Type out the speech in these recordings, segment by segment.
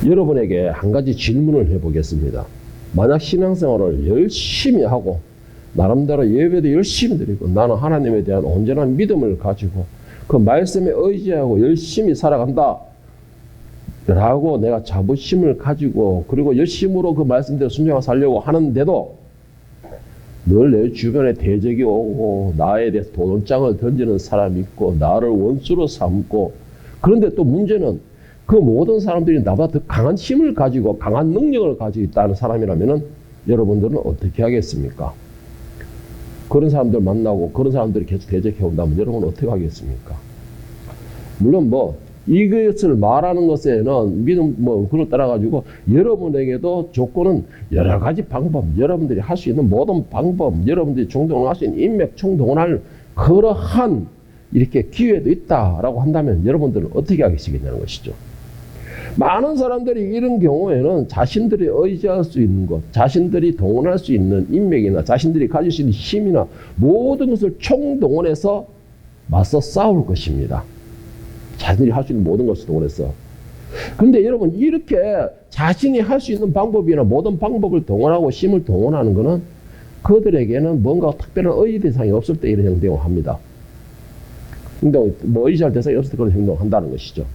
여러분에게 한 가지 질문을 해보겠습니다. 만약 신앙생활을 열심히 하고 나름대로 예배도 열심히 드리고 나는 하나님에 대한 온전한 믿음을 가지고 그 말씀에 의지하고 열심히 살아간다 라고 내가 자부심을 가지고 그리고 열심으로 그 말씀대로 순종하고 살려고 하는데도 늘 내 주변에 대적이 오고 나에 대해서 도전장을 던지는 사람이 있고 나를 원수로 삼고, 그런데 또 문제는 그 모든 사람들이 나보다 더 강한 힘을 가지고 강한 능력을 가지고 있다는 사람이라면 여러분들은 어떻게 하겠습니까? 그런 사람들 만나고 그런 사람들이 계속 대적해 온다면 여러분은 어떻게 하겠습니까? 물론 이것을 말하는 것에는 믿음 그걸 따라가지고 여러분에게도 조건은 여러 가지 방법, 여러분들이 할 수 있는 모든 방법, 여러분들이 총동원할 수 있는 인맥 총동원할 그러한 이렇게 기회도 있다라고 한다면 여러분들은 어떻게 하시겠냐는 것이죠. 많은 사람들이 이런 경우에는 자신들이 의지할 수 있는 것, 자신들이 동원할 수 있는 인맥이나 자신들이 가질 수 있는 힘이나 모든 것을 총동원해서 맞서 싸울 것입니다. 자신들이 할 수 있는 모든 것을 동원해서. 그런데 여러분, 이렇게 자신이 할 수 있는 방법이나 모든 방법을 동원하고 힘을 동원하는 것은 그들에게는 뭔가 특별한 의지 대상이 없을 때 이런 행동을 합니다. 근데 의지할 대상이 없을 때 그런 행동을 한다는 것이죠.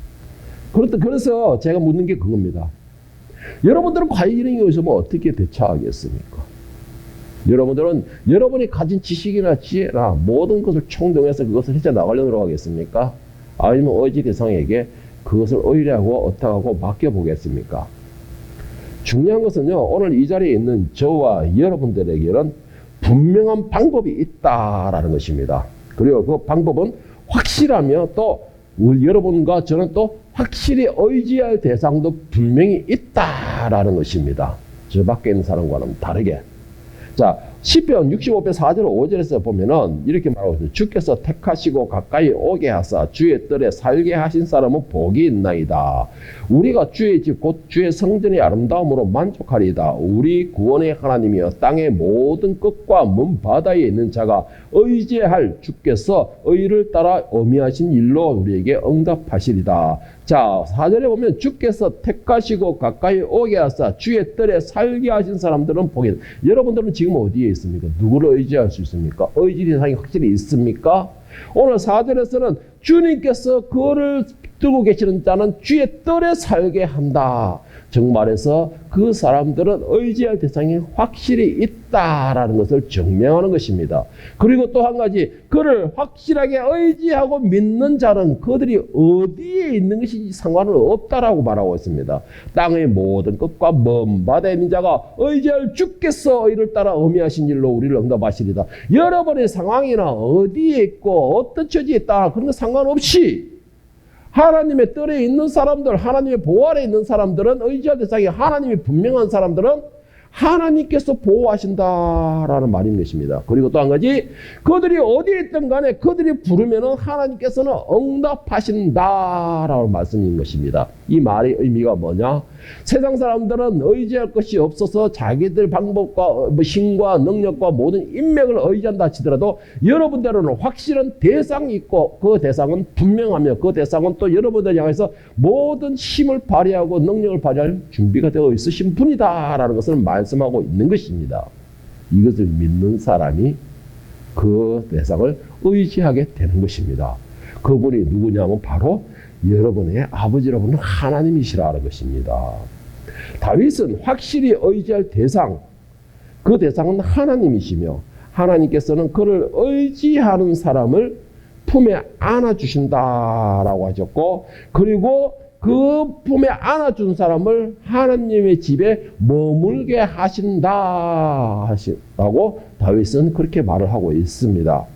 그래서 제가 묻는 게 그겁니다. 여러분들은 과연 이런 경우에 있으면 어떻게 대처하겠습니까? 여러분들은 여러분이 가진 지식이나 지혜나 모든 것을 총동해서 그것을 헤쳐나가려고 하겠습니까? 아니면 의지 대상에게 그것을 의뢰하고 어떡하고 맡겨보겠습니까? 중요한 것은요, 오늘 이 자리에 있는 저와 여러분들에게는 분명한 방법이 있다라는 것입니다. 그리고 그 방법은 확실하며 또 여러분과 저는 또 확실히 의지할 대상도 분명히 있다라는 것입니다. 저 밖에 있는 사람과는 다르게. 자, 시편 65편 4절 5절에서 보면은 이렇게 말하고 있습니다. 주께서 택하시고 가까이 오게 하사 주의 뜰에 살게 하신 사람은 복이 있나이다. 우리가 주의 집 곧 주의 성전의 아름다움으로 만족하리이다. 우리 구원의 하나님이여 땅의 모든 끝과 먼 바다에 있는 자가 의지할 주께서 의를 따라 어미하신 일로 우리에게 응답하시리다. 자, 4절에 보면 주께서 택하시고 가까이 오게 하사 주의 뜰에 살게 하신 사람들은 복이 있다. 여러분들은 지금 어디에 있습니까? 누구를 의지할 수 있습니까? 의지 대상이 확실히 있습니까? 오늘 4절에서는 주님께서 그를 두고 계시는 자는 주의 뜰에 살게 한다. 정말해서 그 사람들은 의지할 대상이 확실히 있다라는 것을 증명하는 것입니다. 그리고 또 한 가지, 그를 확실하게 의지하고 믿는 자는 그들이 어디에 있는 것이 상관은 없다라고 말하고 있습니다. 땅의 모든 끝과 먼 바다에 있는 자가 의지할 주께서 이를 따라 어미하신 일로 우리를 응답하시리다. 여러분의 상황이나 어디에 있고 어떤 처지에 있다 그런 거 상관없이 하나님의 뜰에 있는 사람들, 하나님의 보호 아래 있는 사람들은 의지할 대상이 하나님이 분명한 사람들은 하나님께서 보호하신다라는 말인 것입니다. 그리고 또 한 가지, 그들이 어디에 있든 간에 그들이 부르면은 하나님께서는 응답하신다라는 말씀인 것입니다. 이 말의 의미가 뭐냐? 세상 사람들은 의지할 것이 없어서 자기들 방법과 힘과 능력과 모든 인맥을 의지한다 하시더라도 여러분들은 확실한 대상이 있고 그 대상은 분명하며 그 대상은 또 여러분들 향해서 모든 힘을 발휘하고 능력을 발휘할 준비가 되어 있으신 분이다라는 것을 말씀하고 있는 것입니다. 이것을 믿는 사람이 그 대상을 의지하게 되는 것입니다. 그분이 누구냐면 바로 여러분의 아버지라고는 하나님이시라는 것입니다. 다윗은 확실히 의지할 대상, 그 대상은 하나님이시며 하나님께서는 그를 의지하는 사람을 품에 안아주신다라고 하셨고, 그리고 그 품에 안아준 사람을 하나님의 집에 머물게 하신다라고 다윗은 그렇게 말을 하고 있습니다.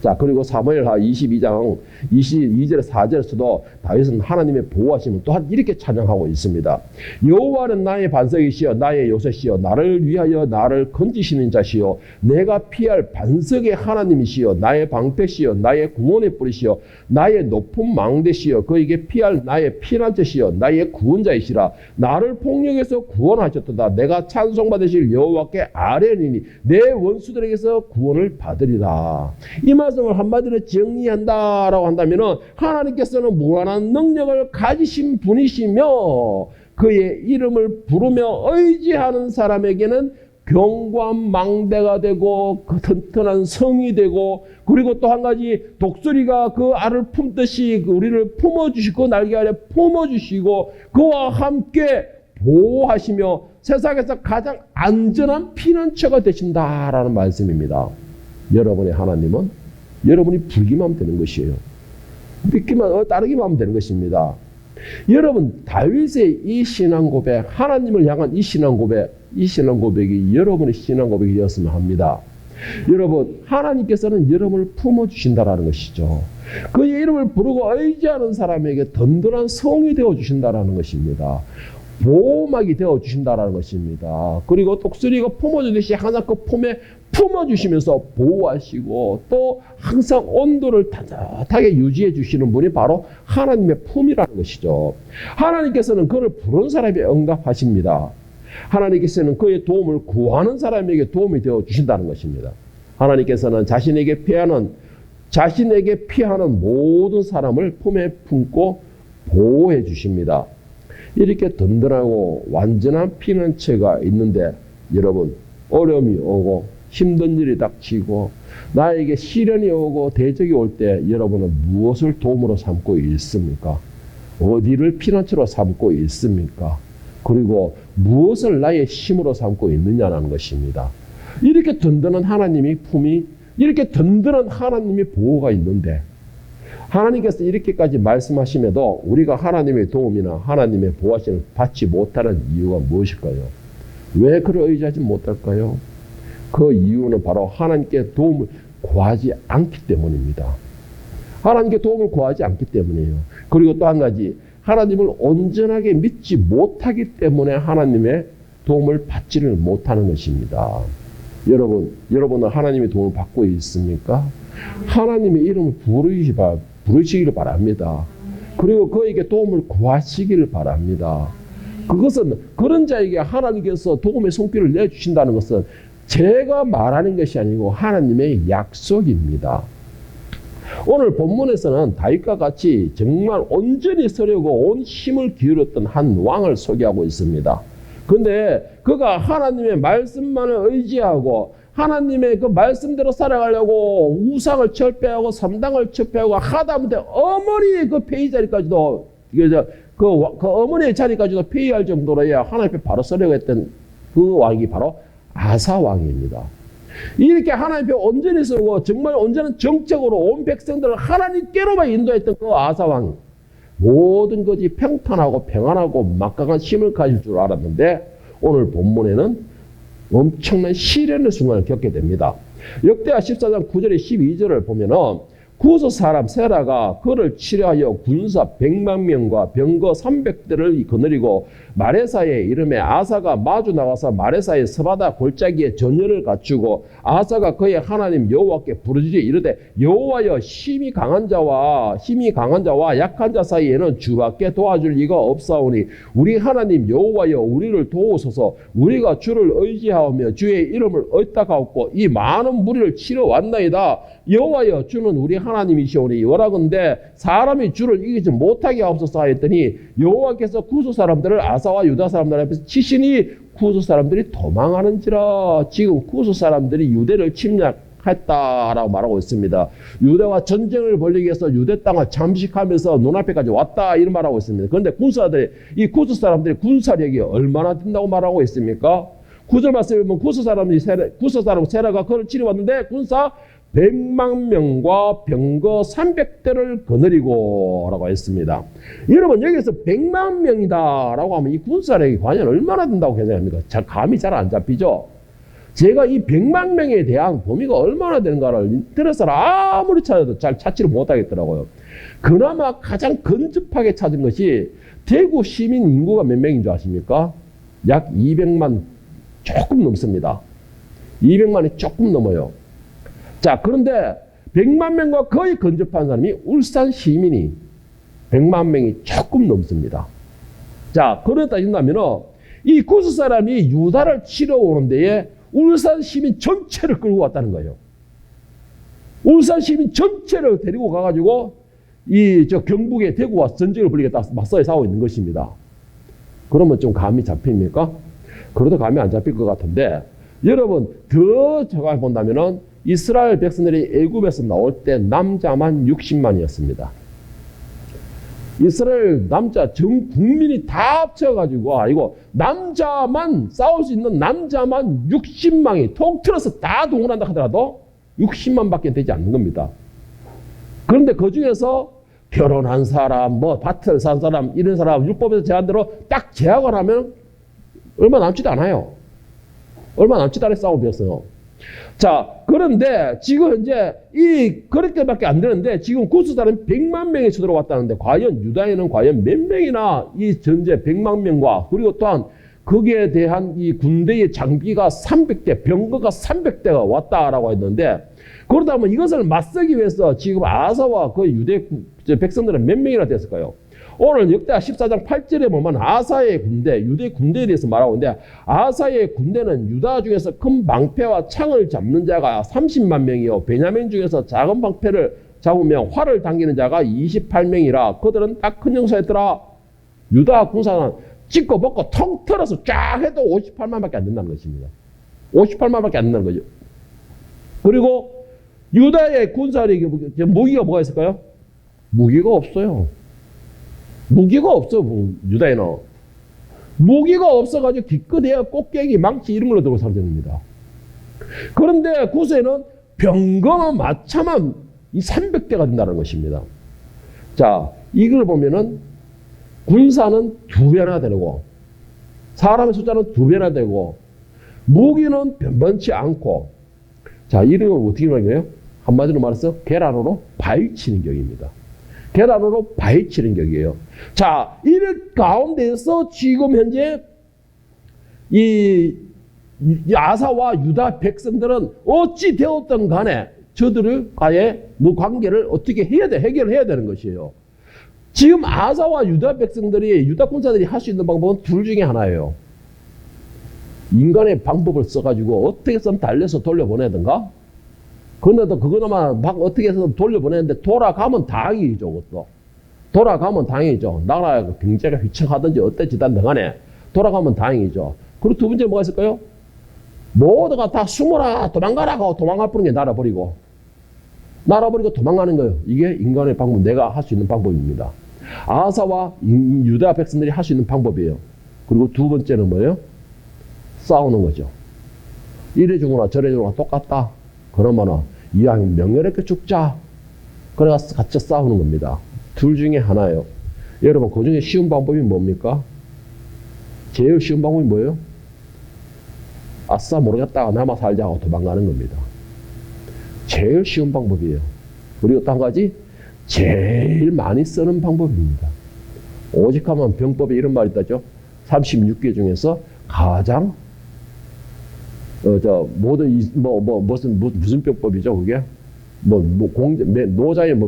자, 그리고 사무엘하 22장 22절에 4절에서도 다윗은 하나님의 보호하심을 또한 이렇게 찬양하고 있습니다. 여호와는 나의 반석이시여 나의 요새시여 나를 위하여 나를 건지시는 자시여 내가 피할 반석의 하나님이시여 나의 방패시여 나의 구원의 뿌리시여 나의 높은 망대시여 그에게 피할 나의 피난처시여 나의 구원자이시라. 나를 폭력에서 구원하셨도다. 내가 찬송받으실 여호와께 아뢰니니 내 원수들에게서 구원을 받으리라. 이 말씀을 한마디로 정리한다라고 한다면은 하나님께서는 무한한 능력을 가지신 분이시며 그의 이름을 부르며 의지하는 사람에게는 견고한 망대가 되고 그 튼튼한 성이 되고, 그리고 또 한 가지 독수리가 그 알을 품듯이 우리를 품어주시고 날개 아래 품어주시고 그와 함께 보호하시며 세상에서 가장 안전한 피난처가 되신다라는 말씀입니다. 여러분의 하나님은 여러분이 불기만 하면 되는 것이에요. 믿기만 따르기만 하면 되는 것입니다. 여러분, 다윗의 이 신앙 고백, 하나님을 향한 이 신앙 고백이 여러분의 신앙 고백이 되었으면 합니다. 여러분, 하나님께서는 여러분을 품어주신다라는 것이죠. 그의 이름을 부르고 의지하는 사람에게 든든한 성이 되어주신다라는 것입니다. 보호막이 되어주신다라는 것입니다. 그리고 독수리가 품어주듯이 항상 그 품에 품어주시면서 보호하시고 또 항상 온도를 따뜻하게 유지해 주시는 분이 바로 하나님의 품이라는 것이죠. 하나님께서는 그를 부른 사람에게 응답하십니다. 하나님께서는 그의 도움을 구하는 사람에게 도움이 되어 주신다는 것입니다. 하나님께서는 자신에게 피하는 모든 사람을 품에 품고 보호해 주십니다. 이렇게 든든하고 완전한 피난처가 있는데 여러분, 어려움이 오고 힘든 일이 닥치고 나에게 시련이 오고 대적이 올 때 여러분은 무엇을 도움으로 삼고 있습니까? 어디를 피난처로 삼고 있습니까? 그리고 무엇을 나의 힘으로 삼고 있느냐는 것입니다. 이렇게 든든한 하나님의 품이, 이렇게 든든한 하나님의 보호가 있는데 하나님께서 이렇게까지 말씀하심에도 우리가 하나님의 도움이나 하나님의 보호하심을 받지 못하는 이유가 무엇일까요? 왜 그를 의지하지 못할까요? 그 이유는 바로 하나님께 도움을 구하지 않기 때문입니다. 하나님께 도움을 구하지 않기 때문이에요. 그리고 또 한 가지, 하나님을 온전하게 믿지 못하기 때문에 하나님의 도움을 받지를 못하는 것입니다. 여러분은 하나님의 도움을 받고 있습니까? 하나님의 이름을 부르시기를 바랍니다. 그리고 그에게 도움을 구하시기를 바랍니다. 그것은 그런 자에게 하나님께서 도움의 손길을 내주신다는 것은 제가 말하는 것이 아니고 하나님의 약속입니다. 오늘 본문에서는 다윗과 같이 정말 온전히 서려고 온 힘을 기울였던 한 왕을 소개하고 있습니다. 그런데 그가 하나님의 말씀만을 의지하고 하나님의 그 말씀대로 살아가려고 우상을 철폐하고 삼당을 철폐하고 하다못해 어머니의 그 폐위 자리까지도 그 어머니의 자리까지도 폐위할 정도로 하나님 앞에 바로 서려고 했던 그 왕이 바로 아사 왕입니다. 이렇게 하나님 앞에 온전히 서고 정말 온전한 정책으로 온 백성들을 하나님께로만 인도했던 그 아사 왕, 모든 것이 평탄하고 평안하고 막강한 힘을 가질 줄 알았는데 오늘 본문에는 엄청난 시련의 순간을 겪게 됩니다. 역대하 14장 9절에 12절을 보면은 구스 사람 세라가 그를 치려하여 군사 100만 명과 병거 300대를 거느리고 마레사에 이름에 아사가 마주 나가서 마레사의 스바다 골짜기에 전열을 갖추고 아사가 그의 하나님 여호와께 부르짖어 이르되 여호와여 힘이 강한 자와 약한 자 사이에는 주밖에 도와줄 이가 없사오니 우리 하나님 여호와여 우리를 도우소서. 우리가 주를 의지하오며 주의 이름을 얻다가옵고 이 많은 무리를 치러 왔나이다. 여호와여 주는 우리 하나님이시오니 원하건대 사람이 주를 이기지 못하게 하옵소서 하였더니 여호와께서 구스 사람들을 아사와 유다 사람들 앞에서 치시니 구스 사람들이 도망하는지라. 지금 구스 사람들이 유대를 침략했다라고 말하고 있습니다. 유대와 전쟁을 벌이기 위해서 유대 땅을 잠식하면서 눈앞에까지 왔다 이런 말하고 있습니다. 그런데 이 구스 사람들이 군사력이 얼마나 된다고 말하고 있습니까? 9절 말씀에 보면 구스 사람 세라가 그를 치러 왔는데 군사 100만 명과 병거 300대를 거느리고 라고 했습니다. 여러분 여기서 100만 명이다 라고 하면 이 군사력이 과연 얼마나 된다고 생각합니까? 감이 잘 안 잡히죠? 제가 이 100만 명에 대한 범위가 얼마나 되는가를 인터넷으로 아무리 찾아도 잘 찾지를 못하겠더라고요. 그나마 가장 근접하게 찾은 것이 대구 시민 인구가 몇 명인 줄 아십니까? 약 200만 조금 넘습니다. 200만이 조금 넘어요. 자, 그런데 100만 명과 거의 근접한 사람이 울산 시민이 100만 명이 조금 넘습니다. 자, 그러다 따진다면 이 구스 사람이 유다를 치러 오는 데에 울산 시민 전체를 끌고 왔다는 거예요. 울산 시민 전체를 데리고 가가지고 경북에 대구와 전쟁을 벌이겠다 맞서에 싸우고 있는 것입니다. 그러면 좀 감이 잡힙니까? 그래도 감이 안 잡힐 것 같은데, 여러분 더 제가 본다면은 이스라엘 백성들이 애굽에서 나올 때 남자만 60만이었습니다. 이스라엘 남자 전 국민이 다 합쳐가지고 아니고 남자만 싸울 수 있는 남자만 60만이 통 틀어서 다 동원한다 하더라도 60만밖에 되지 않는 겁니다. 그런데 그 중에서 결혼한 사람, 뭐 밭을 산 사람, 이런 사람 율법에서 제한대로 딱 제약을 하면 얼마 남지도 않아요. 얼마 남지도 않은 싸움이었어요. 자, 그런데 지금 현재 그렇게밖에 안 되는데 지금 구스사는 100만 명이 쳐들어왔다는데 과연 유다인은 과연 몇 명이나 이 전제 100만 명과 그리고 또한 거기에 대한 이 군대의 장비가 300대, 병거가 300대가 왔다라고 했는데 그렇다면 이것을 맞서기 위해서 지금 아사와 그 유대 백성들은 몇 명이나 됐을까요? 오늘 역대하 14장 8절에 보면 아사의 군대, 유대 군대에 대해서 말하고 있는데 아사의 군대는 유다 중에서 큰 방패와 창을 잡는 자가 30만 명이요. 베냐민 중에서 작은 방패를 잡으면 활을 당기는 자가 28명이라 그들은 딱 큰 형사였더라. 유다 군사는 찍고 벗고 통 털어서 쫙 해도 58만밖에 안 된다는 것입니다. 58만밖에 안 된다는 거죠. 그리고 유다의 군사력이 무기가 뭐가 있을까요? 무기가 없어요. 무기가 없어, 유다인은. 무기가 없어가지고 기껏해야 꽃게기, 망치 이런 걸로 들고 살아다닙니다. 그런데 구세는 병거만 마차만 이 300대가 된다는 것입니다. 자, 이걸 보면은 군사는 2배나 되고, 사람의 숫자는 2배나 되고, 무기는 변변치 않고, 자, 이런 걸 어떻게 말하는 거예요? 한마디로 말해서 계란으로 바위치는 격입니다. 계란으로 바위치는 격이에요. 자, 이 가운데서 지금 현재 이 아사와 유다 백성들은 어찌 되었든 간에 저들을 아예 뭐 관계를 어떻게 해야 돼, 해결해야 되는 것이에요. 지금 아사와 유다 백성들이, 유다 군사들이 할 수 있는 방법은 둘 중에 하나예요. 인간의 방법을 써가지고 어떻게 해서 달려서 돌려보내든가, 그런데도 그거만 막 어떻게 해서 돌려보내는데 돌아가면 다행이죠, 그것도. 돌아가면 다행이죠. 나라가 경제가 휘청하든지 어땠지단 등간에 돌아가면 다행이죠. 그리고 두 번째 뭐가 있을까요? 모두가 다 숨어라, 도망가라고 도망갈 뿐인 게 날아버리고 도망가는 거예요. 이게 인간의 방법, 내가 할 수 있는 방법입니다. 아사와 유다 백성들이 할 수 있는 방법이에요. 그리고 두 번째는 뭐예요? 싸우는 거죠. 이래 주거나 저래 주거나 똑같다. 그러면은 이왕 명예롭게 죽자. 그래서 같이 싸우는 겁니다. 둘 중에 하나예요. 여러분, 그 중에 쉬운 방법이 뭡니까? 제일 쉬운 방법이 뭐예요? 아싸 모르겠다, 남아 살자 하고 도망가는 겁니다. 제일 쉬운 방법이에요. 그리고 또 한 가지, 제일 많이 쓰는 방법입니다. 오직 하면 병법에 이런 말이 있다죠. 36개 중에서 가장 무슨 병법이죠, 그게? 노자의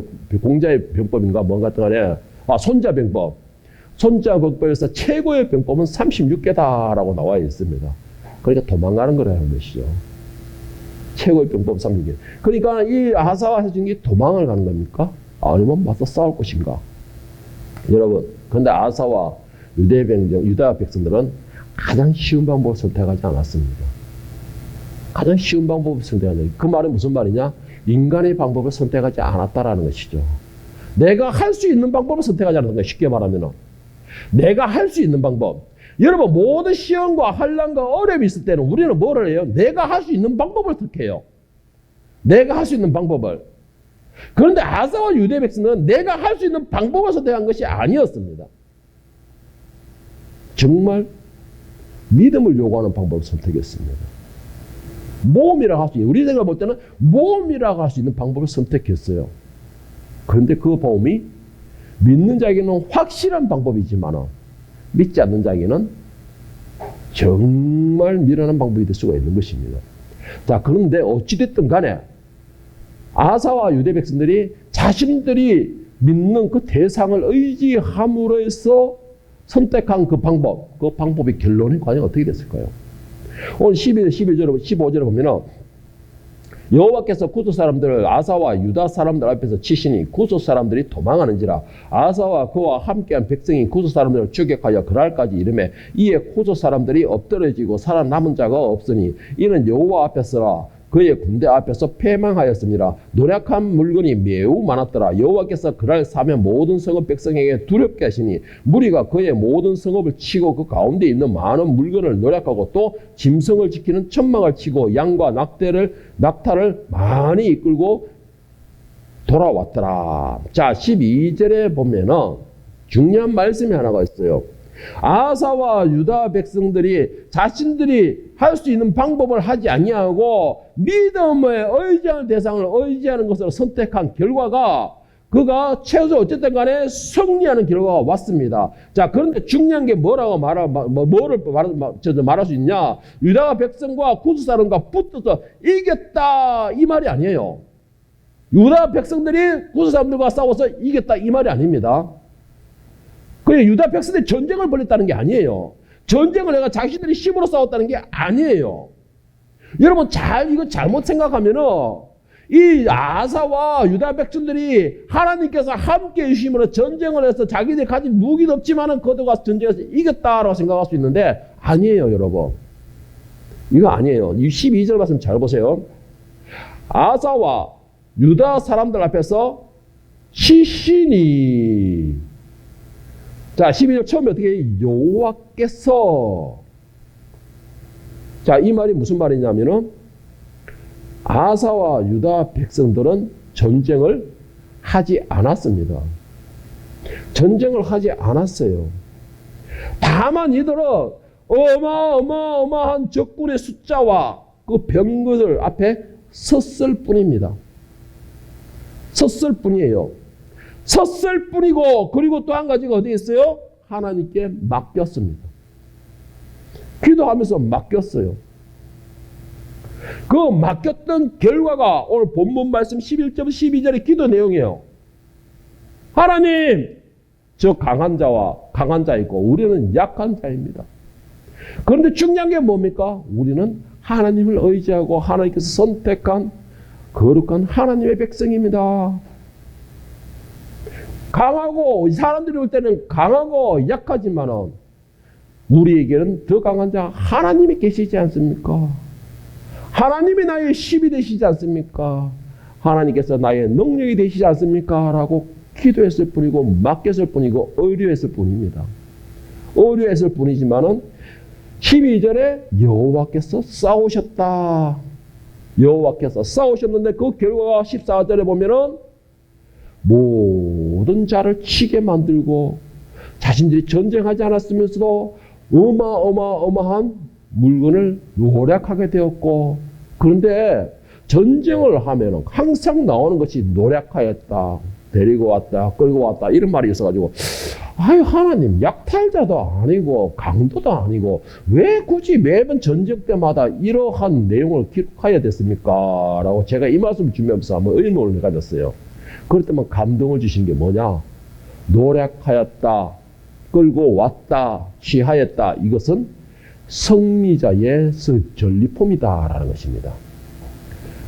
공자의 병법인가, 뭔가 간에, 손자 병법. 손자 병법에서 최고의 병법은 36개다라고 나와 있습니다. 그러니까 도망가는 거라는 것이죠. 최고의 병법 36개. 그러니까 이 아사와 해중이 도망을 가는 겁니까? 아니면 맞서 싸울 것인가? 여러분, 근데 아사와 유다 백성들은 가장 쉬운 방법을 선택하지 않았습니다. 가장 쉬운 방법을 선택하는, 그 말은 무슨 말이냐? 인간의 방법을 선택하지 않았다라는 것이죠. 내가 할 수 있는 방법을 선택하지 않았던 거예요. 쉽게 말하면 내가 할 수 있는 방법. 여러분, 모든 시험과 환난과 어려움이 있을 때는 우리는 뭐를 해요? 내가 할 수 있는 방법을 택해요. 내가 할 수 있는 방법을. 그런데 아사와 유대 백성은 내가 할 수 있는 방법을 선택한 것이 아니었습니다. 정말 믿음을 요구하는 방법을 선택했습니다. 모험이라고 할 수 있는, 우리 생각 볼 때는 모험이라고 할 수 있는 방법을 선택했어요. 그런데 그 모험이 믿는 자에게는 확실한 방법이지만 믿지 않는 자에게는 정말 미련한 방법이 될 수가 있는 것입니다. 자, 그런데 어찌됐든 간에 아사와 유대 백성들이 자신들이 믿는 그 대상을 의지함으로 해서 선택한 그 방법의 결론이 과연 어떻게 됐을까요? 오늘 15절에 보면 여호와께서 구스 사람들을 아사와 유다 사람들 앞에서 치시니 구스 사람들이 도망하는지라. 아사와 그와 함께한 백성이 구스 사람들을 추격하여 그날까지 이르매 이에 구스 사람들이 엎드러지고 살아남은 자가 없으니 이는 여호와 앞에서라 그의 군대 앞에서 패망하였습니다. 노력한 물건이 매우 많았더라. 여호와께서 그날 사면 모든 성읍 백성에게 두렵게 하시니 무리가 그의 모든 성읍을 치고 그 가운데 있는 많은 물건을 노력하고 또 짐승을 지키는 천막을 치고 양과 낙타를 많이 이끌고 돌아왔더라. 자, 12절에 보면은 중요한 말씀이 하나가 있어요. 아사와 유다 백성들이 자신들이 할 수 있는 방법을 하지 아니하고 믿음에 의지하는 대상을 의지하는 것을 선택한 결과가 그가 최소 어쨌든 간에 승리하는 결과가 왔습니다. 자, 그런데 중요한 게 뭐라고 말할 수 있냐? 유다 백성과 구스 사람과 붙어서 이겼다 이 말이 아니에요. 유다 백성들이 구스 사람들과 싸워서 이겼다 이 말이 아닙니다. 그냥 유다 백성들이 전쟁을 벌였다는 게 아니에요. 전쟁을 내가 자신들이 힘으로 싸웠다는 게 아니에요. 여러분 이거 잘못 생각하면은 이 아사와 유다 백성들이 하나님께서 함께 해주심으로 전쟁을 해서 자기들이 가진 무기도 없지만은 거두가 전쟁에서 이겼다라고 생각할 수 있는데 아니에요, 여러분. 이거 아니에요. 이 12절 말씀 잘 보세요. 아사와 유다 사람들 앞에서 시신이 자, 12절 처음에 어떻게 여호와께서 자, 이 말이 무슨 말이냐면은 아사와 유다 백성들은 전쟁을 하지 않았습니다. 전쟁을 하지 않았어요. 다만 이들은 어마어마한 적군의 숫자와 그 병거들 앞에 섰을 뿐입니다. 섰을 뿐이에요. 섰을 뿐이고 그리고 또 한 가지가 어디 있어요? 하나님께 맡겼습니다. 기도하면서 맡겼어요. 그 맡겼던 결과가 오늘 본문 말씀 11절 12절의 기도 내용이에요. 하나님, 저 강한 자 있고 우리는 약한 자입니다. 그런데 중요한 게 뭡니까? 우리는 하나님을 의지하고 하나님께서 선택한 거룩한 하나님의 백성입니다. 강하고 사람들이 볼 때는 강하고 약하지만은 우리에게는 더 강한 자 하나님이 계시지 않습니까? 하나님이 나의 힘이 되시지 않습니까? 하나님께서 나의 능력이 되시지 않습니까? 라고 기도했을 뿐이고 맡겼을 뿐이고 의뢰했을 뿐입니다. 의뢰했을 뿐이지만은 12절에 여호와께서 싸우셨다. 여호와께서 싸우셨는데 그 결과가 14절에 보면은 모든 자를 치게 만들고 자신들이 전쟁하지 않았으면서도 어마어마한 물건을 노력하게 되었고 그런데 전쟁을 하면 항상 나오는 것이 노력하였다. 데리고 왔다. 끌고 왔다. 이런 말이 있어가지고 아유 하나님 약탈자도 아니고 강도도 아니고 왜 굳이 매번 전쟁 때마다 이러한 내용을 기록해야 됐습니까? 라고 제가 이 말씀을 준비하면서 한번 의문을 가졌어요. 그럴 때만 감동을 주신 게 뭐냐? 노력하였다. 끌고 왔다. 취하였다. 이것은 승리자의 전리품이다라는 것입니다.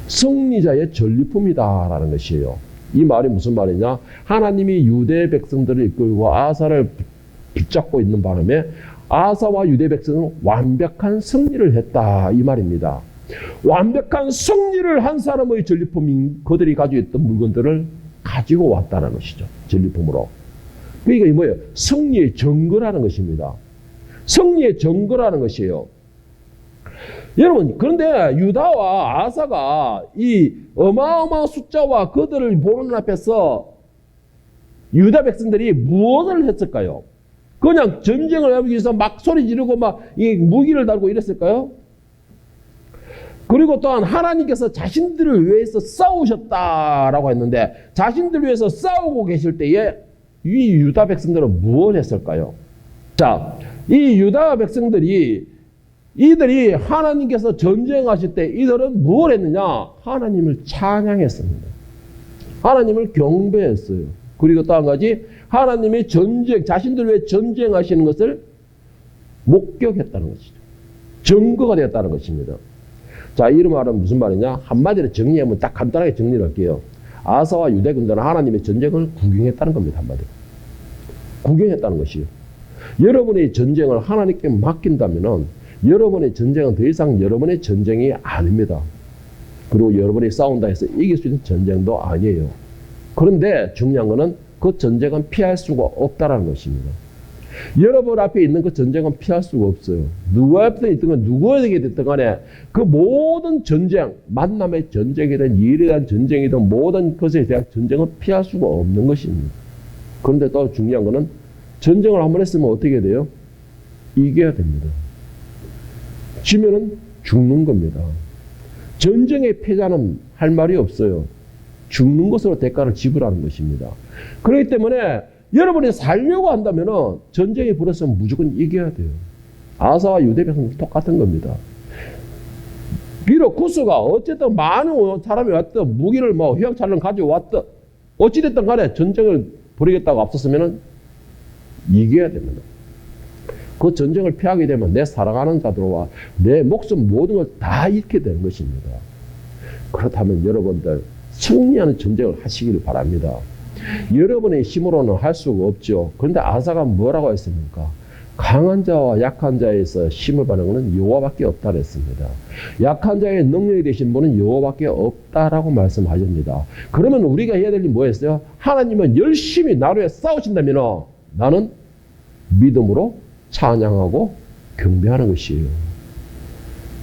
승리자의 전리품이다라는 것이에요. 이 말이 무슨 말이냐? 하나님이 유대 백성들을 이끌고 아사를 붙잡고 있는 바람에 아사와 유대 백성은 완벽한 승리를 했다 이 말입니다. 완벽한 승리를 한 사람의 전리품인 그들이 가지고 있던 물건들을 가지고 왔다는 것이죠. 전리품으로. 그러니까 이 뭐예요? 승리의 증거라는 것입니다. 승리의 증거라는 것이에요. 여러분, 그런데 유다와 아사가 이 어마어마한 숫자와 그들을 보는 앞에서 유다 백성들이 무엇을 했을까요? 그냥 전쟁을 하기 위해서 막 소리 지르고 막 이 무기를 달고 이랬을까요? 그리고 또한 하나님께서 자신들을 위해서 싸우셨다라고 했는데 자신들을 위해서 싸우고 계실 때에 이 유다 백성들은 무엇을 했을까요? 자, 이 유다 백성들이 이들이 하나님께서 전쟁하실 때 이들은 뭘 했느냐? 하나님을 찬양했습니다. 하나님을 경배했어요. 그리고 또 한 가지 하나님의 자신들 위해 전쟁하시는 것을 목격했다는 것이죠. 증거가 되었다는 것입니다. 자, 이 말은 무슨 말이냐? 한마디로 정리하면 딱 간단하게 정리를 할게요. 아사와 유대 군대는 하나님의 전쟁을 구경했다는 겁니다. 한마디로. 구경했다는 것이요. 여러분의 전쟁을 하나님께 맡긴다면은 여러분의 전쟁은 더 이상 여러분의 전쟁이 아닙니다. 그리고 여러분이 싸운다 해서 이길 수 있는 전쟁도 아니에요. 그런데 중요한 것은 그 전쟁은 피할 수가 없다는 것입니다. 여러분 앞에 있는 그 전쟁은 피할 수가 없어요. 누구 앞에 있든 간 누구에게 됐든 간에 그 모든 전쟁, 만남의 전쟁이든 일에 대한 전쟁이든 모든 것에 대한 전쟁은 피할 수가 없는 것입니다. 그런데 또 중요한 것은 전쟁을 한번 했으면 어떻게 돼요? 이겨야 됩니다. 지면은 죽는 겁니다. 전쟁의 패자는 할 말이 없어요. 죽는 것으로 대가를 지불하는 것입니다. 그렇기 때문에 여러분이 살려고 한다면 전쟁이 벌어지면 무조건 이겨야 돼요. 아사와 유대 백성은 똑같은 겁니다. 비록 구스가 어쨌든 많은 사람이 왔든 무기를 휘황찬란 가지고 왔든 어찌됐든 간에 전쟁을 벌이겠다고 앞섰으면 이겨야 됩니다. 그 전쟁을 피하게 되면 내 사랑하는 자들과 내 목숨 모든 걸 다 잃게 되는 것입니다. 그렇다면 여러분들 승리하는 전쟁을 하시기를 바랍니다. 여러분의 힘으로는 할 수가 없죠. 그런데 아사가 뭐라고 했습니까? 강한 자와 약한 자에서 힘을 받는 것은 여호와밖에 없다 그랬습니다. 약한 자의 능력이 되신 분은 여호와밖에 없다라고 말씀하십니다. 그러면 우리가 해야 될 일이 뭐였어요? 하나님은 열심히 나를 위해 싸우신다면 나는 믿음으로 찬양하고 경배하는 것이에요.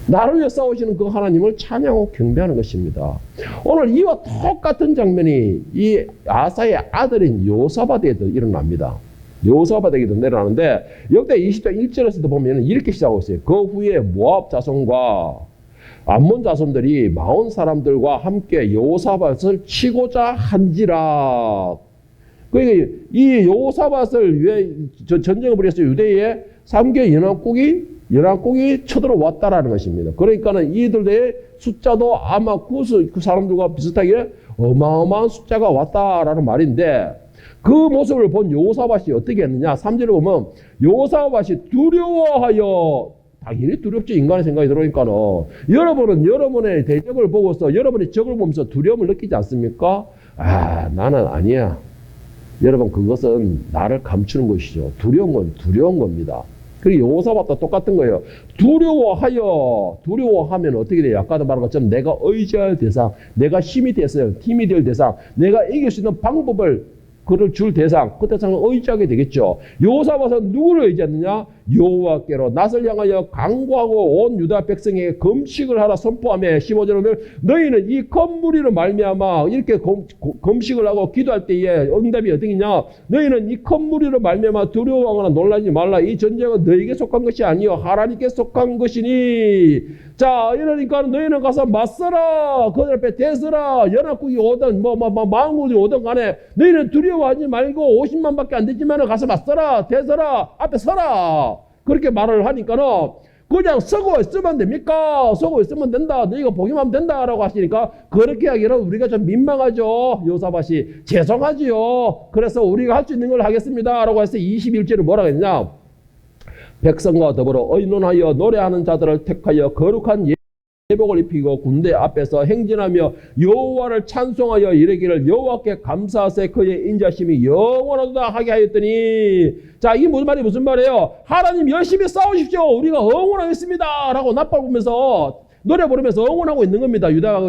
나를 위해 싸우시는 그 하나님을 찬양하고 경배하는 것입니다. 오늘 이와 똑같은 장면이 이 아사의 아들인 요사밧에도 일어납니다. 요사밧에게도 내려나는데 역대 20장 1절에서도 보면 이렇게 시작하고 있어요. 그 후에 모압 자손과 암몬 자손들이 마온 사람들과 함께 요사밧을 치고자 한지라. 그러니까 이 요사밧을 위해 전쟁을 벌여서 유대의 3개 연합국이 쳐들어왔다라는 것입니다. 그러니까는 이들의 숫자도 아마 그 사람들과 비슷하게 어마어마한 숫자가 왔다라는 말인데 그 모습을 본 여호사밧이 어떻게 했느냐? 3절에 보면 여호사밧이 두려워하여 당연히 두렵지 인간의 생각이 들어오니까는 여러분은 여러분의 대적을 보고서 여러분의 적을 보면서 두려움을 느끼지 않습니까? 아 나는 아니야. 여러분 그것은 나를 감추는 것이죠. 두려운 건 두려운 겁니다. 그리고 여호사밧도 똑같은 거예요. 두려워하면 어떻게 돼요? 아까도 말한 것처럼 내가 의지할 대상, 내가 힘이 됐어요. 힘이 될 대상, 내가 이길 수 있는 방법을 그를 줄 대상, 그 대상을 의지하게 되겠죠. 여호사밧은 누구를 의지했느냐? 여호와께로 낯을 향하여 강구하고 온 유다 백성에게 금식을 하라 선포하며 15절에 보면 너희는 이 겉무리로 말미암아 이렇게 금식을 하고 기도할 때에 응답이 어떻게냐? 너희는 이 겉무리로 말미암아 두려워하거나 놀라지 말라. 이 전쟁은 너희에게 속한 것이 아니요 하나님께 속한 것이니. 자 이러니까 너희는 가서 맞서라. 그들 앞에 대서라. 연합국이 오든 만국이 오든 간에 너희는 두려워하지 말고 50만밖에 안 되지만 가서 맞서라. 대서라. 앞에 서라. 그렇게 말을 하니까는 그냥 서고 있으면 됩니까? 서고 있으면 된다. 너희가 보기만 하면 된다라고 하시니까 그렇게 하기는 우리가 좀 민망하죠. 여호사밧이 죄송하지요. 그래서 우리가 할 수 있는 걸 하겠습니다라고 해서 21절에 뭐라고 했냐? 백성과 더불어 의논하여 노래하는 자들을 택하여 거룩한 예복을 입히고 군대 앞에서 행진하며 여호와를 찬송하여 이르기를 여호와께 감사하세 그의 인자심이 영원하도다 하게 하였더니 자 이게 무슨 말이에요? 하나님 열심히 싸우십시오. 우리가 응원하겠습니다 라고 나팔 부면서 노래 부르면서 응원하고 있는 겁니다. 유다가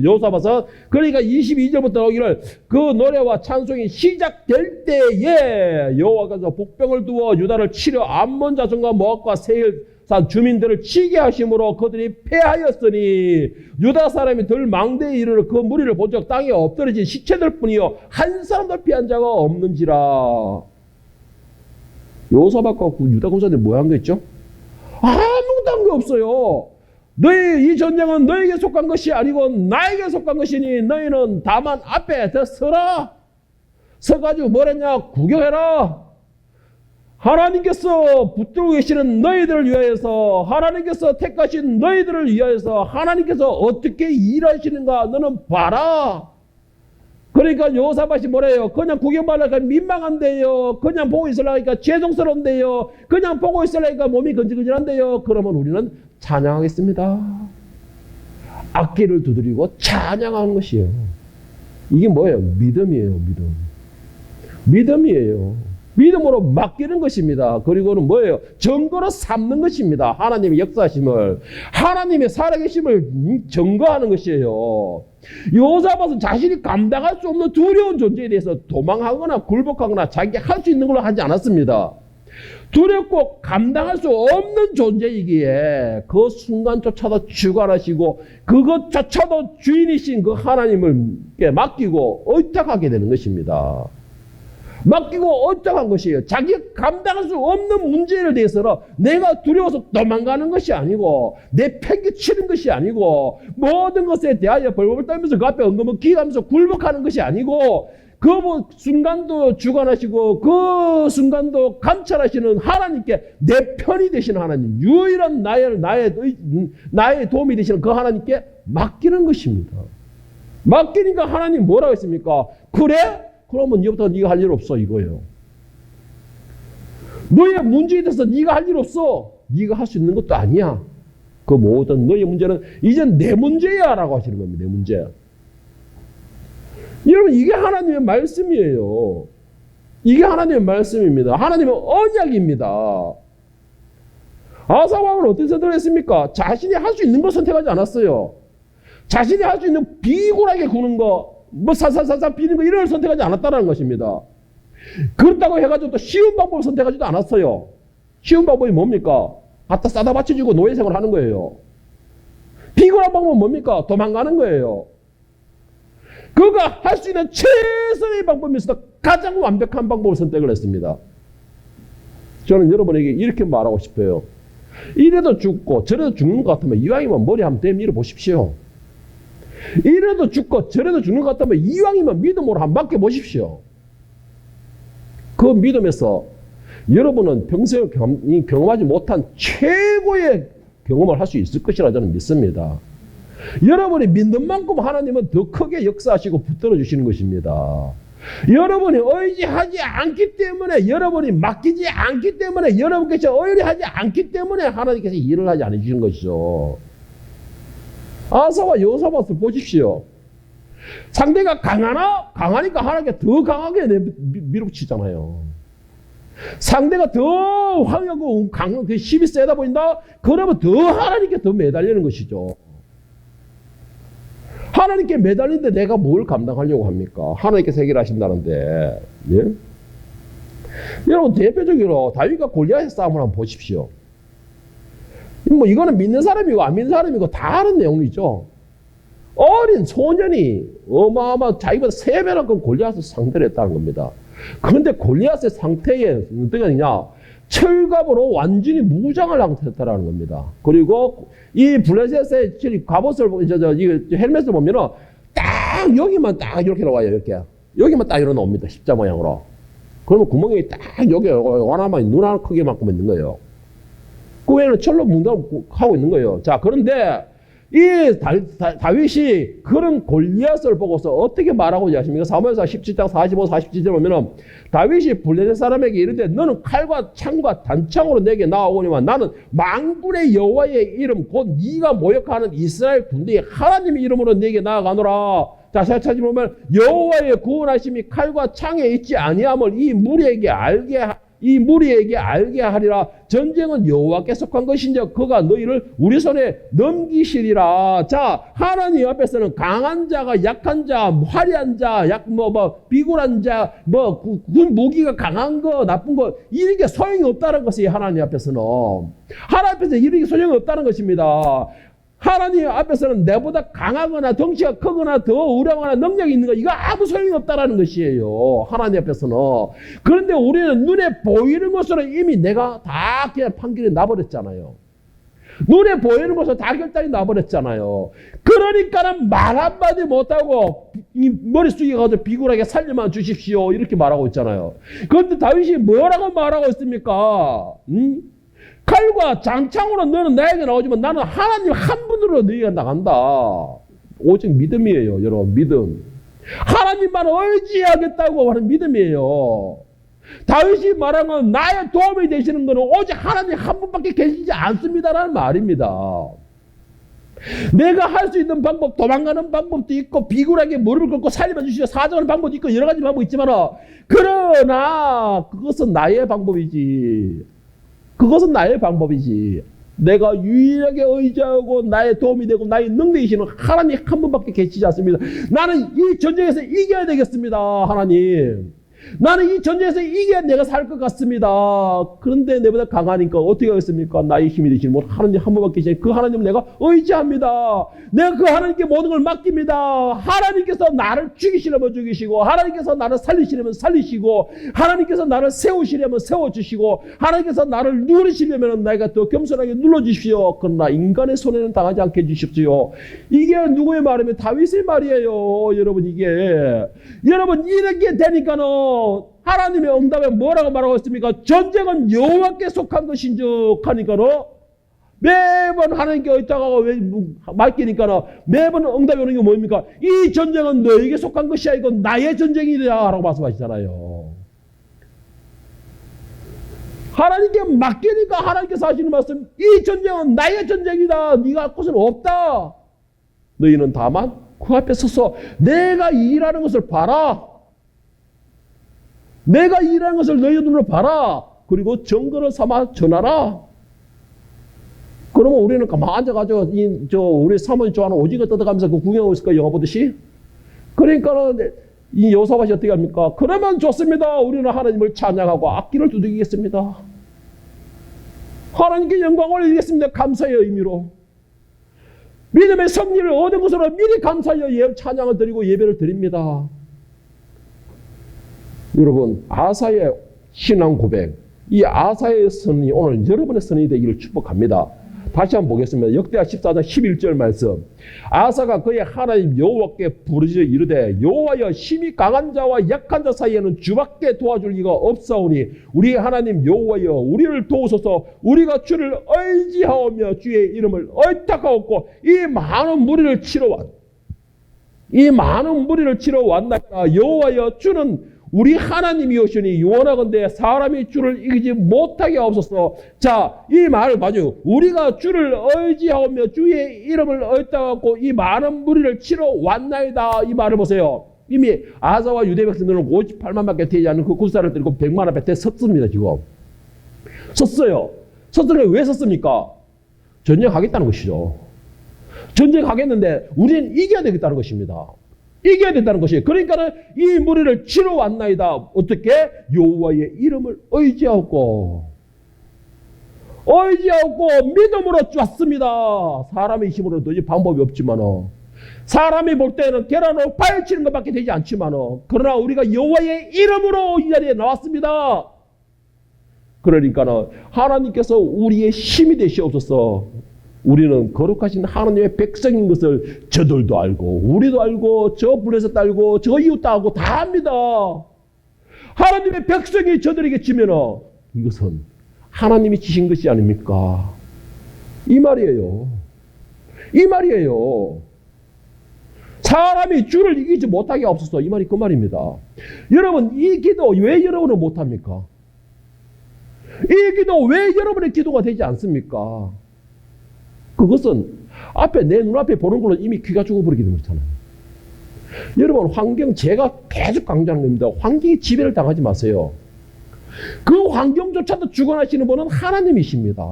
여호사밧은. 그러니까 22절부터 오기를 그 노래와 찬송이 시작될 때에 여호와께서 복병을 두어 유다를 치려 암몬 자손과 모압과 세일산 주민들을 치게 하심으로 그들이 패하였으니 유다 사람이 덜 망대에 이르러 그 무리를 본적 땅에 엎드러진 시체들 뿐이요 한 사람도 피한 자가 없는지라. 여호사밧과 유다 군사들이 뭐 한 거 있죠? 아무것도 한 게 없어요. 너희 이 전쟁은 너에게 속한 것이 아니고 나에게 속한 것이니 너희는 다만 앞에 더 서라. 서가지고 뭐랬냐? 구경해라. 하나님께서 붙들고 계시는 너희들을 위하여서 하나님께서 택하신 너희들을 위하여서 하나님께서 어떻게 일하시는가 너는 봐라. 그러니까 여호사밧이 뭐래요? 그냥 구경만 하니까 민망한데요. 그냥 보고 있으려니까 죄송스러운데요. 그냥 보고 있으려니까 몸이 근질근질한데요. 그러면 우리는 찬양하겠습니다. 악기를 두드리고 찬양하는 것이에요. 이게 뭐예요? 믿음이에요. 믿음. 믿음이에요. 믿음으로 맡기는 것입니다. 그리고는 뭐예요? 증거로 삼는 것입니다. 하나님의 역사심을, 하나님의 살아계심을 증거하는 것이에요. 여호사밧은 자신이 감당할 수 없는 두려운 존재에 대해서 도망하거나 굴복하거나 자기가 할 수 있는 걸로 하지 않았습니다. 두렵고 감당할 수 없는 존재이기에 그 순간조차도 주관하시고 그것조차도 주인이신 그 하나님을 맡기고 의탁하게 되는 것입니다. 맡기고 의탁한 것이에요. 자기가 감당할 수 없는 문제에 대해서는 내가 두려워서 도망가는 것이 아니고 내 팽개치는 것이 아니고 모든 것에 대하여 벌벌 떨면서 그 앞에 엉금을 기가면서 굴복하는 것이 아니고 그 순간도 주관하시고 그 순간도 감찰하시는 하나님께 내 편이 되시는 하나님, 유일한 나의 도움이 되시는 그 하나님께 맡기는 것입니다. 맡기니까 하나님 뭐라고 했습니까? 그래? 그러면 이제부터 네가 할 일 없어 이거예요. 너의 문제에 대해서 네가 할 일 없어. 네가 할 수 있는 것도 아니야. 그 모든 너의 문제는 이젠 내 문제야 라고 하시는 겁니다. 내 문제. 여러분 이게 하나님의 말씀이에요. 이게 하나님의 말씀입니다. 하나님의 언약입니다. 아사 왕은 어떤 선택을 했습니까? 자신이 할 수 있는 걸 선택하지 않았어요. 자신이 할 수 있는 비굴하게 구는 거, 뭐 사사사사 비는 거 이런 걸 선택하지 않았다는 것입니다. 그렇다고 해가지고 또 쉬운 방법을 선택하지도 않았어요. 쉬운 방법이 뭡니까? 갖다 싸다 받쳐주고 노예생활을 하는 거예요. 비굴한 방법은 뭡니까? 도망가는 거예요. 그가 할 수 있는 최선의 방법이면서도 가장 완벽한 방법을 선택을 했습니다. 저는 여러분에게 이렇게 말하고 싶어요. 이래도 죽고 저래도 죽는 것 같으면 이왕이면 머리 한번 대밀어 보십시오. 이래도 죽고 저래도 죽는 것 같으면 이왕이면 믿음으로 한번 맡겨보십시오. 그 믿음에서 여러분은 평생 경험하지 못한 최고의 경험을 할 수 있을 것이라 저는 믿습니다. 여러분이 믿는 만큼 하나님은 더 크게 역사하시고 붙들어 주시는 것입니다. 여러분이 의지하지 않기 때문에, 여러분이 맡기지 않기 때문에, 여러분께서 의뢰하지 않기 때문에 하나님께서 일을 하지 않으시는 것이죠. 아사와 여호사밧을 보십시오. 상대가 강하니까 하나님께 더 강하게 밀어붙이잖아요. 상대가 더 황하고 힘이 세다 보인다? 그러면 더 하나님께 더 매달리는 것이죠. 하나님께 매달리는데 내가 뭘 감당하려고 합니까? 하나님께서 해결하신다는데. 예? 여러분 대표적으로 다윗과 골리앗의 싸움을 한번 보십시오. 뭐 이거는 믿는 사람이고 안 믿는 사람이고 다 아는 내용이죠. 어린 소년이 어마어마 자기보다 3배나 큰 골리앗을 상대를 했다는 겁니다. 그런데 골리앗의 상태에 어떻게 하느냐? 철갑으로 완전히 무장을 하고 했다는 겁니다. 그리고 이 블레셋의 갑옷을, 이 헬멧을 보면은 딱 여기만 딱 이렇게 나와요. 이렇게. 여기만 딱 이렇게 나옵니다. 십자 모양으로. 그러면 구멍이 딱 여기 하나만 눈 하나 크게만큼 있는 거예요. 그 외에는 철로 무장하고 있는 거예요. 자, 그런데 이 다윗이 그런 골리앗을 보고서 어떻게 말하고 하십니까? 사무엘상 17장 45, 47절 보면은 다윗이 블레셋 사람에게 이르되 너는 칼과 창과 단창으로 내게 나오거니와 나는 만군의 여호와의 이름 곧 네가 모욕하는 이스라엘 군대의 하나님의 이름으로 내게 나아가노라. 자, 차차 보면 여호와의 구원하심이 칼과 창에 있지 아니함을 이 무리에게 알게 하리라. 전쟁은 여호와께 속한 것인지 그가 너희를 우리 손에 넘기시리라. 자, 하나님 앞에서는 강한 자가 약한 자, 화려한 자, 비굴한 자, 군 무기가 강한 거, 나쁜 거 이런 게 소용이 없다는 것이 하나님 앞에서는. 하나님 앞에서 이런 게 소용이 없다는 것입니다. 하나님 앞에서는 내보다 강하거나 덩치가 크거나 더 우량하거나 능력이 있는 거 이거 아무 소용이 없다라는 것이에요. 하나님 앞에서는. 그런데 우리는 눈에 보이는 것으로 이미 내가 다 그냥 판결이 나버렸잖아요. 눈에 보이는 것으로 다 결단이 나버렸잖아요. 그러니까는 말 한마디 못하고 이 머리 숙여가지고 비굴하게 살려만 주십시오 이렇게 말하고 있잖아요. 그런데 다윗이 뭐라고 말하고 있습니까? 칼과 장창으로 너는 나에게 나오지만 나는 하나님 한 분으로 너희가 나간다. 오직 믿음이에요, 여러분. 믿음. 하나님만 의지하겠다고 하는 믿음이에요. 다윗이 말한 건 나의 도움이 되시는 것은 오직 하나님 한 분밖에 계시지 않습니다라는 말입니다. 내가 할 수 있는 방법, 도망가는 방법도 있고 비굴하게 무릎을 꿇고 살림해 주시고 사정하는 방법도 있고 여러 가지 방법이 있지만 그러나 그것은 나의 방법이지. 그것은 나의 방법이지. 내가 유일하게 의지하고 나의 도움이 되고 나의 능력이시는 하나님 한 분밖에 계시지 않습니다. 나는 이 전쟁에서 이겨야 되겠습니다. 하나님. 나는 이 전쟁에서 이겨야 내가 살 것 같습니다. 그런데 내보다 강하니까 어떻게 하겠습니까? 나의 힘이 되시는 분 하나님 한 분밖에 계시니 그 하나님을 내가 의지합니다. 내가 그 하나님께 모든 걸 맡깁니다. 하나님께서 나를 죽이시려면 죽이시고 하나님께서 나를 살리시려면 살리시고 하나님께서 나를 세우시려면 세워주시고 하나님께서 나를 누르시려면 내가 더 겸손하게 눌러주십시오. 그러나 인간의 손에는 당하지 않게 해주십시오. 이게 누구의 말이면 다윗의 말이에요. 여러분 이게 여러분 이렇게 되니까는 하나님의 응답에 뭐라고 말하고 있습니까? 전쟁은 여호와께 속한 것인즉 하니까는 매번 하나님께 의탁하고 맡기니까는 매번 응답이 오는 게 뭡니까? 이 전쟁은 너에게 속한 것이 아니고 나의 전쟁이다 라고 말씀하시잖아요. 하나님께 맡기니까 하나님께서 하시는 말씀, 이 전쟁은 나의 전쟁이다. 네가 할 곳은 없다. 너희는 다만 그 앞에 서서 내가 일하는 것을 봐라. 내가 일하는 것을 너희 눈으로 봐라. 그리고 증거를 삼아 전하라. 그러면 우리는 가만히 앉아가지고 우리 사모님 좋아하는 오징어 뜯어가면서 그 구경하고 있을까? 영화 보듯이? 그러니까 이 여호사밧이 어떻게 합니까? 그러면 좋습니다. 우리는 하나님을 찬양하고 악기를 두들기겠습니다. 하나님께 영광을 올리겠습니다. 감사의 의미로. 믿음의 승리를 얻은 것으로 미리 감사의 찬양을 드리고 예배를 드립니다. 여러분 아사의 신앙 고백, 이 아사의 선이 오늘 여러분의 선이 되기를 축복합니다. 다시 한번 보겠습니다. 역대하 14장 11절 말씀. 아사가 그의 하나님 여호와께 부르짖어 이르되 여호와여 심히 강한 자와 약한 자 사이에는 주밖에 도와줄 이가 없사오니 우리 하나님 여호와여 우리를 도우소서. 우리가 주를 의지하오며 주의 이름을 의탁하옵고 이 많은 무리를 치러 왔나이다. 여호와여 주는 우리 하나님이오시니 원하건대 사람이 주를 이기지 못하게 하옵소서. 자, 이 말을 봐줘요. 우리가 주를 의지하오며 주의 이름을 의탁하고 이 많은 무리를 치러 왔나이다. 이 말을 보세요. 이미 아사와 유대 백성들은 58만밖에 되지 않는 그 군사를 들고 100만 앞에 섰습니다. 지금 섰어요. 섰으니까 왜 섰습니까? 전쟁하겠다는 것이죠. 전쟁하겠는데 우리는 이겨야 되겠다는 것입니다. 이겨야 된다는 것이에요. 그러니까 이 무리를 치러 왔나이다. 어떻게? 여호와의 이름을 의지하고 믿음으로 왔습니다. 사람의 힘으로 도저히 방법이 없지만 사람이 볼 때는 계란으로 파헤치는 것밖에 되지 않지만 그러나 우리가 여호와의 이름으로 이 자리에 나왔습니다. 그러니까 하나님께서 우리의 힘이 되시옵소서. 우리는 거룩하신 하나님의 백성인 것을 저들도 알고 우리도 알고 저 블레셋도 알고 저 이웃도 알고 다 압니다. 하나님의 백성이 저들에게 지면 이것은 하나님이 지신 것이 아닙니까? 이 말이에요. 이 말이에요. 사람이 주를 이기지 못하게 없어서 이 말이 그 말입니다. 여러분 이 기도 왜 여러분은 못합니까? 이 기도 왜 여러분의 기도가 되지 않습니까? 그것은 앞에 내 눈앞에 보는 걸로 이미 귀가 죽어버리기 때문이잖아요. 여러분 환경 제가 계속 강조하는 겁니다. 환경에 지배를 당하지 마세요. 그 환경조차도 주관하시는 분은 하나님이십니다.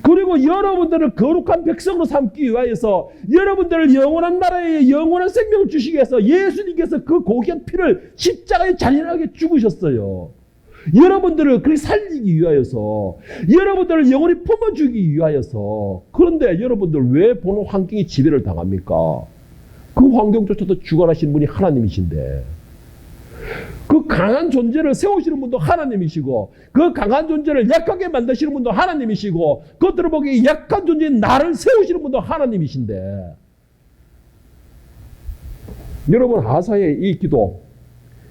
그리고 여러분들을 거룩한 백성으로 삼기 위하여서 여러분들을 영원한 나라에 영원한 생명을 주시기 위해서 예수님께서 그 고귀한 피를 십자가에 잔인하게 죽으셨어요. 여러분들을 그렇게 살리기 위하여서 여러분들을 영원히 품어주기 위하여서. 그런데 여러분들 왜 보는 환경이 지배를 당합니까? 그 환경조차도 주관하시는 분이 하나님이신데 그 강한 존재를 세우시는 분도 하나님이시고 그 강한 존재를 약하게 만드시는 분도 하나님이시고 겉으로 보기에 약한 존재인 나를 세우시는 분도 하나님이신데 여러분 아사의 이 기도,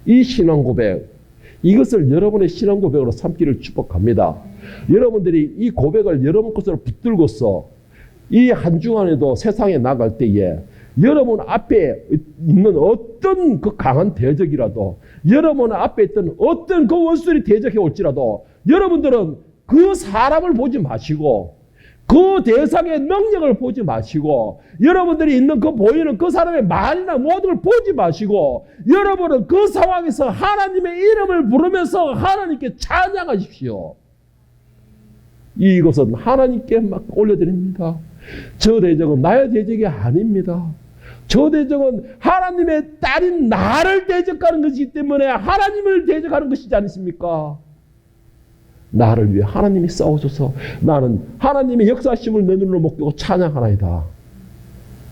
이 신앙 고백 이것을 여러분의 신앙 고백으로 삼기를 축복합니다. 여러분들이 이 고백을 여러분 것으로 붙들고서 이 한 주간에도 세상에 나갈 때에 여러분 앞에 있는 어떤 그 강한 대적이라도 여러분 앞에 있던 어떤 그 원수들이 대적해 올지라도 여러분들은 그 사람을 보지 마시고 그 대상의 능력을 보지 마시고 여러분들이 있는 그 보이는 그 사람의 말이나 모든 걸 보지 마시고 여러분은 그 상황에서 하나님의 이름을 부르면서 하나님께 찬양하십시오. 이것은 하나님께 막 올려드립니다. 저 대적은 나의 대적이 아닙니다. 저 대적은 하나님의 딸인 나를 대적하는 것이기 때문에 하나님을 대적하는 것이지 않습니까? 나를 위해 하나님이 싸우셔서 나는 하나님의 역사심을 내 눈으로 못 보고 찬양하나이다.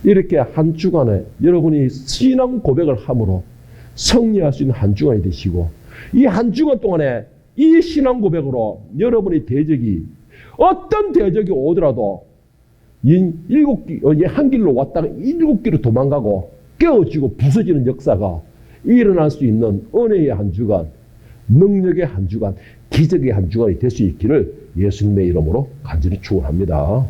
이렇게 한 주간에 여러분이 신앙 고백을 함으로 승리할 수 있는 한 주간이 되시고 이 한 주간 동안에 이 신앙 고백으로 여러분의 대적이 어떤 대적이 오더라도 한 길로 왔다가 7길로 도망가고 깨어지고 부서지는 역사가 일어날 수 있는 은혜의 한 주간, 능력의 한 주간, 기적의 한 주간이 될 수 있기를 예수님의 이름으로 간절히 축원합니다.